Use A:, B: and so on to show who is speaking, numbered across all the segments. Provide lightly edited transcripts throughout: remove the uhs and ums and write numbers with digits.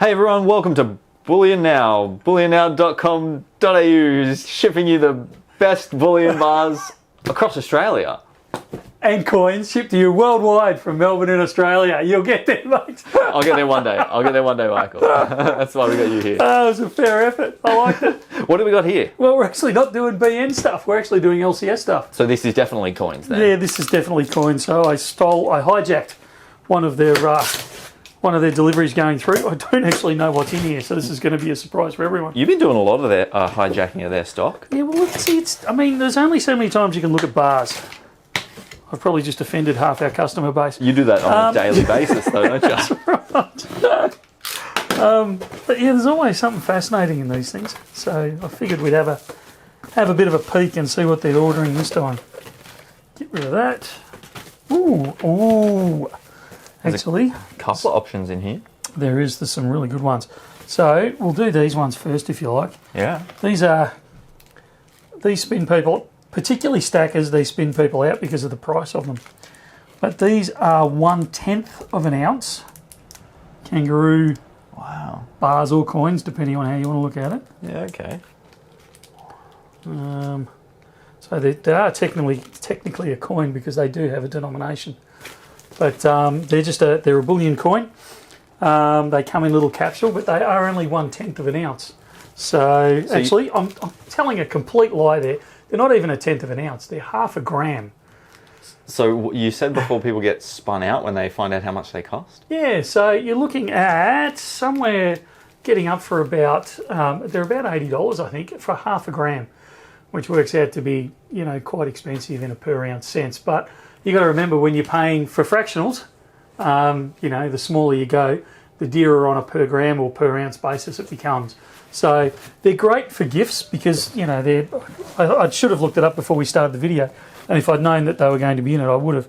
A: Hey everyone, welcome to Bullion Now. BullionNow.com.au is shipping you the best bullion bars across Australia.
B: And coins shipped to you worldwide from Melbourne in Australia. You'll get there, mate.
A: I'll get there one day. Michael. That's why we got you here.
B: That was a fair effort. I liked it.
A: What do we got here?
B: Well, we're actually not doing BN stuff. We're actually doing LCS stuff.
A: So this is definitely coins then?
B: Yeah, this is definitely coins. So I hijacked one of their deliveries going through. I don't actually know what's in here, so this is going to be a surprise for everyone.
A: You've been doing a lot of their hijacking of their stock.
B: Yeah, well, there's only so many times you can look at bars. I've probably just offended half our customer base.
A: You do that on a daily basis, though, don't you?
B: That's right. But yeah, there's always something fascinating in these things. So I figured we'd have a bit of a peek and see what they're ordering this time. Get rid of that. Ooh. Actually,
A: a couple of options in here.
B: There's some really good ones. So we'll do these ones first, if you like.
A: Yeah.
B: These spin people, particularly stackers, they spin people out because of the price of them. But these are 1/10 of an ounce kangaroo.
A: Wow.
B: Bars or coins, depending on how you want to look at it.
A: Yeah. Okay.
B: So they are technically a coin because they do have a denomination. But they're a bullion coin. They come in little capsule, but they are only 1/10 of an ounce. So actually, I'm telling a complete lie there. They're not even 1/10 of an ounce. They're half a gram.
A: So you said before people get spun out when they find out how much they cost?
B: Yeah, so you're looking at somewhere getting up for about, they're about $80, I think, for half a gram, which works out to be, quite expensive in a per ounce sense. But you got to remember when you're paying for fractionals, the smaller you go, the dearer on a per gram or per ounce basis it becomes. So they're great for gifts because, I should have looked it up before we started the video. And if I'd known that they were going to be in it, I would have.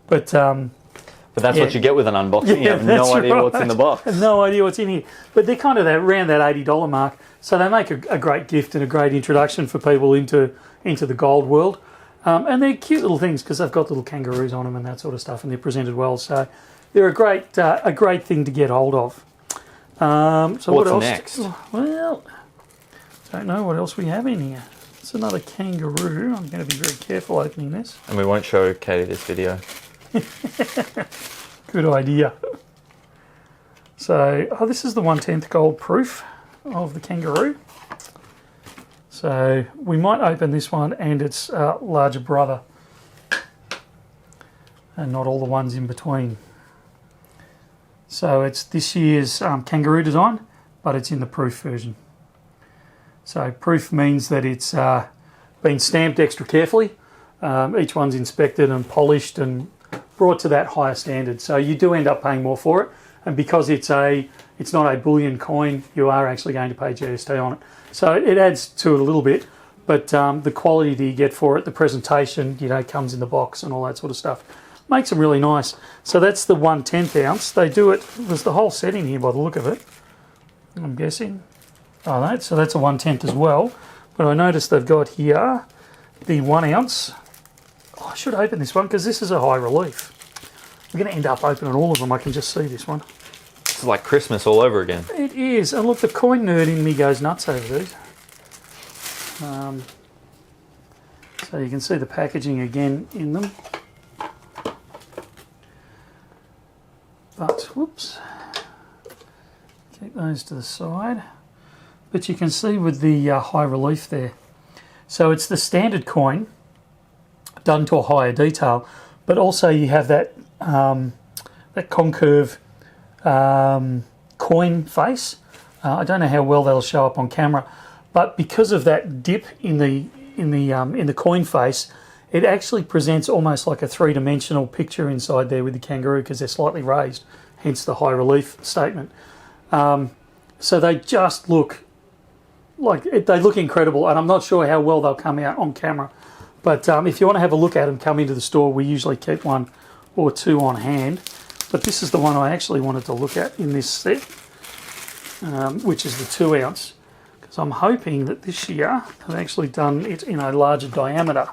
B: But
A: that's what you get with an unboxing. You have no idea what's in the box.
B: I have no idea what's in here. But they're kind of around that $80 mark. So they make a great gift and a great introduction for people into the gold world. And they're cute little things because they've got little kangaroos on them and that sort of stuff, and they're presented well. So they're a great thing to get hold of. So what else?
A: Next?
B: Well, don't know what else we have in here. It's another kangaroo. I'm going to be very careful opening this.
A: And we won't show Katie this video.
B: Good idea. So, this is the 1/10 gold proof of the kangaroo. So we might open this one and its larger brother, and not all the ones in between. So it's this year's kangaroo design, but it's in the proof version. So proof means that it's been stamped extra carefully. Each one's inspected and polished and brought to that higher standard. So you do end up paying more for it. And because it's not a bullion coin, you are actually going to pay GST on it. So it adds to it a little bit. But the quality that you get for it, the presentation, comes in the box and all that sort of stuff. Makes them really nice. So that's the 1/10 ounce. They do it, there's the whole set in here by the look of it, I'm guessing. Oh, no, so that's a 1/10 as well. But I noticed they've got here the 1 ounce. Oh, I should open this one because this is a high relief. We're going to end up opening all of them. I can just see this one.
A: It's like Christmas all over again.
B: It is. And look, the coin nerd in me goes nuts over these. So you can see the packaging again in them. But, whoops. Keep those to the side. But you can see with the high relief there. So it's the standard coin done to a higher detail, but also you have that concave coin face. I don't know how well that'll show up on camera, but because of that dip in the coin face, it actually presents almost like a three-dimensional picture inside there with the kangaroo because they're slightly raised, hence the high relief statement. So they just look they look incredible, and I'm not sure how well they'll come out on camera. But if you want to have a look at them, come into the store. We usually keep one or two on hand. But this is the one I actually wanted to look at in this set, which is the 2 ounce. Because I'm hoping that this year I've actually done it in a larger diameter.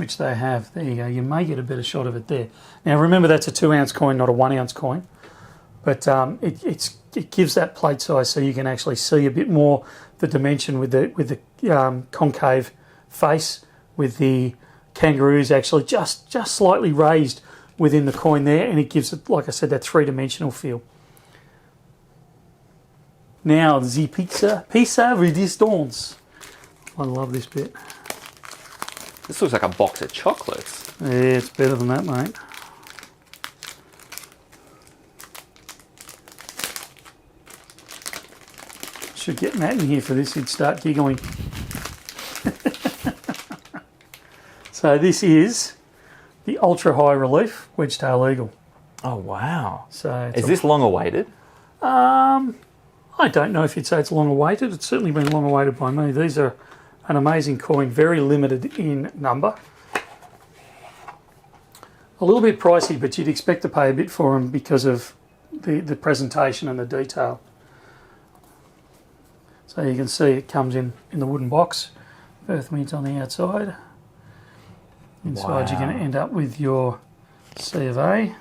B: which they have. There you go. You may get a better shot of it there. Now remember, that's a 2-ounce coin, not a 1-ounce coin. But it gives that plate size so you can actually see a bit more the dimension with the concave face, with the kangaroos actually just slightly raised within the coin there, and it gives it, like I said, that 3-dimensional feel. Now the pizza resistance. I love this bit.
A: This looks like a box of chocolates.
B: Yeah, it's better than that, mate. Should get Matt in here for this, he'd start giggling. So this is the ultra high relief wedge-tail eagle.
A: Oh, wow.
B: So
A: Is this long awaited?
B: I don't know if you'd say it's long awaited. It's certainly been long awaited by me. These are an amazing coin, very limited in number. A little bit pricey, but you'd expect to pay a bit for them because of the presentation and the detail. So you can see it comes in the wooden box. Perth mint on the outside. Inside you're going to end up with your C of A.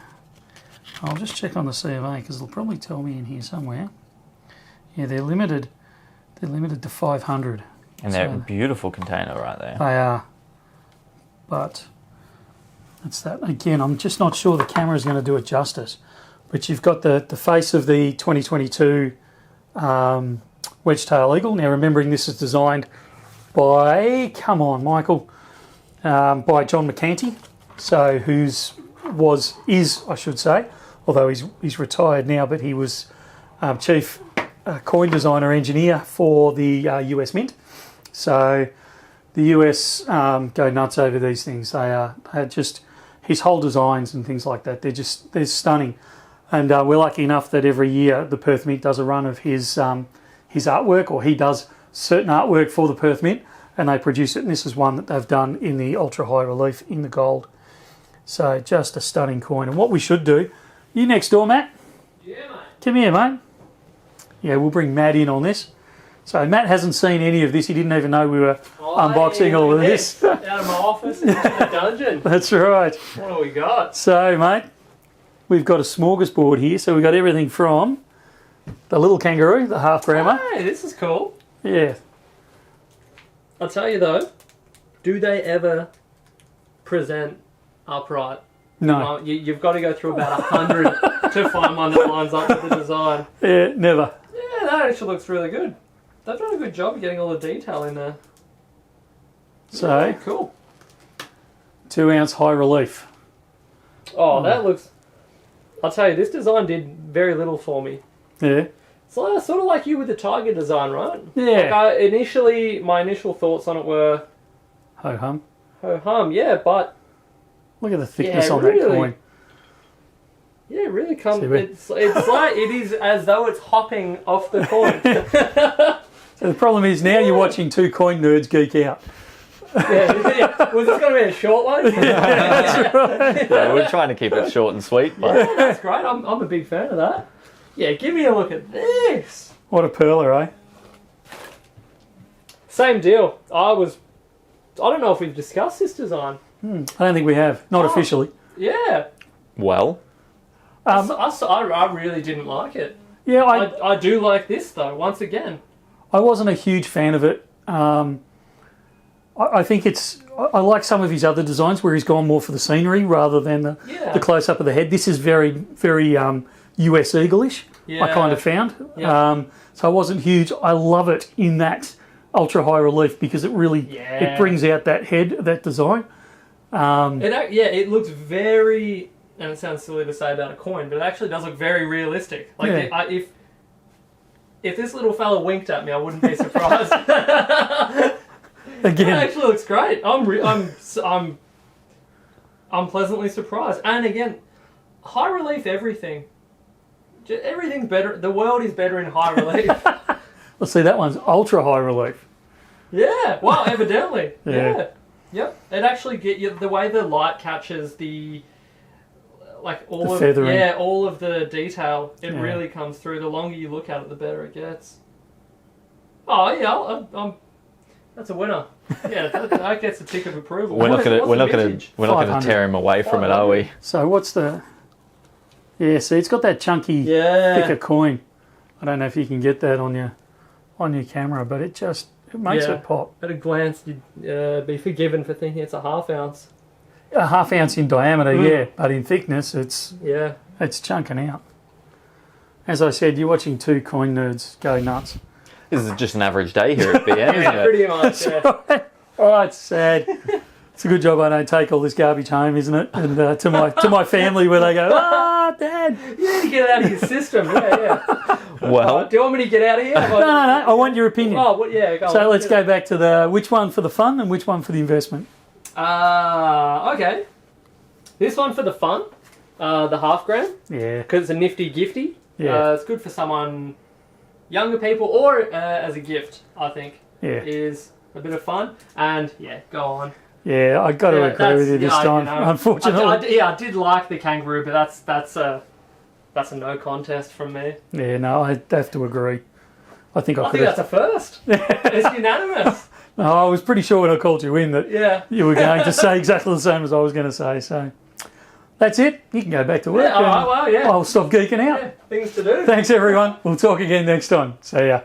B: I'll just check on the C of A because it'll probably tell me in here somewhere. Yeah, they're limited. They're limited to 500.
A: And they're a beautiful container right there.
B: They are. But that's that. Again, I'm just not sure the camera is going to do it justice. But you've got the face of the 2022 wedge-tail eagle. Now, remembering this is designed by, come on, Michael, by John McCanty. So, is I should say, although he's retired now, but he was chief coin designer engineer for the US Mint. So the US go nuts over these things. They're just his whole designs and things like that. They're stunning, and we're lucky enough that every year the Perth Mint does a run of his artwork, or he does certain artwork for the Perth Mint, and they produce it. And this is one that they've done in the ultra high relief in the gold. So just a stunning coin. And what we should do, you next door, Matt.
C: Yeah, mate.
B: Come here, mate. Yeah, we'll bring Matt in on this. So Matt hasn't seen any of this. He didn't even know we were unboxing all of this.
C: Out of my office into the dungeon.
B: That's right.
C: What do we got?
B: So, mate, we've got a smorgasbord here. So we've got everything from the little kangaroo, the half grammer.
C: Hey, this is cool.
B: Yeah.
C: I'll tell you though, do they ever present upright?
B: No.
C: You've got to go through about 100 to find one that lines up with the design.
B: Yeah, never.
C: Yeah, that actually looks really good. They've done a good job of getting all the detail in there.
B: So,
C: Yeah, cool.
B: 2-ounce high relief.
C: Oh, that looks... I'll tell you, this design did very little for me.
B: Yeah.
C: It's sort of like you with the Tiger design, right?
B: Yeah.
C: Like my initial thoughts on it were,
B: Ho hum.
C: ho hum, yeah, but
B: Look at the thickness
C: Yeah,
B: on that
C: really.
B: coin.
C: yeah, it really comes.
B: See where-
C: It's like it is as though it's hopping off the coin.
B: So the problem is now you're watching two coin nerds geek out.
C: yeah. Was this going to be a short one?
A: Yeah, we're trying to keep it short and sweet, but
C: Yeah, that's great. I'm a big fan of that. Yeah, give me a look at this.
B: What a perler, eh?
C: Same deal. I don't know if we've discussed this design.
B: I don't think we have. Not officially.
C: Yeah.
A: well,
C: I really didn't like it.
B: Yeah,
C: I do like this though. Once again.
B: I wasn't a huge fan of it. I think I like some of his other designs where he's gone more for the scenery rather than the close up of the head. This is very, very US eagle-ish,
C: Yeah.
B: I kind of found.
C: Yeah.
B: So I wasn't huge. I love it in that ultra high relief because it really it brings out that head, that design.
C: It looks very, and it sounds silly to say about a coin, but it actually does look very realistic. Like
B: Yeah.
C: if this little fella winked at me, I wouldn't be surprised. It
B: Again,
C: actually looks great. I'm pleasantly surprised. And again, high relief everything. Everything's better. The world is better in high relief.
B: let's see, that one's ultra high relief.
C: Yeah. Well, evidently.
B: Yeah.
C: Yeah. Yep. It actually the way the light catches the all
B: The
C: of
B: feathering.
C: all of the detail. It
B: Yeah.
C: really comes through. The longer you look at it, the better it gets. Oh yeah. That's a winner. Yeah, that gets a tick of approval.
A: We're not
C: What's
A: gonna
C: the
A: we're not gonna
C: vintage?
A: we're not gonna
B: 500.
A: tear him away from it, are we?
B: So what's the... Yeah, see, it's got that chunky,
C: Yeah.
B: thicker coin. I don't know if you can get that on your camera, but it makes
C: Yeah.
B: it pop.
C: At a glance, you'd be forgiven for thinking it's a half ounce.
B: A half ounce in diameter, yeah, but in thickness, it's
C: Yeah.
B: chunking out. As I said, you're watching two coin nerds go nuts.
A: This is just an average day here at BN, isn't it?
C: Pretty much. Yeah.
B: Oh, it's sad. It's a good job I don't take all this garbage home, isn't it? And to my family, where they go, Dad.
C: You need to get it out of your system. Yeah.
A: Well,
C: Do you want me to get out of here?
B: No. I want your opinion.
C: Oh, what? Yeah. Go
B: So
C: on.
B: let's go back to the which one for the fun and which one for the investment.
C: Okay. This one for the fun, the half gram,
B: Yeah,
C: because it's a nifty gifty.
B: Yeah.
C: It's good for someone, younger people, or as a gift, I think.
B: yeah,
C: Is a bit of fun. And, yeah, go on.
B: yeah. I got to agree with you this time. Unfortunately,
C: I did like the kangaroo, but that's a no contest from me.
B: yeah. No, I have to agree. I think I
C: I
B: could
C: think that's
B: have.
C: a first. It's unanimous.
B: No, I was pretty sure when I called you in that
C: Yeah.
B: you were going to say exactly the same as I was going to say. So that's it. You can go back to work.
C: Yeah, all right, well, yeah.
B: I'll stop geeking out.
C: Yeah, things to do.
B: Thanks, everyone. We'll talk again next time. See ya.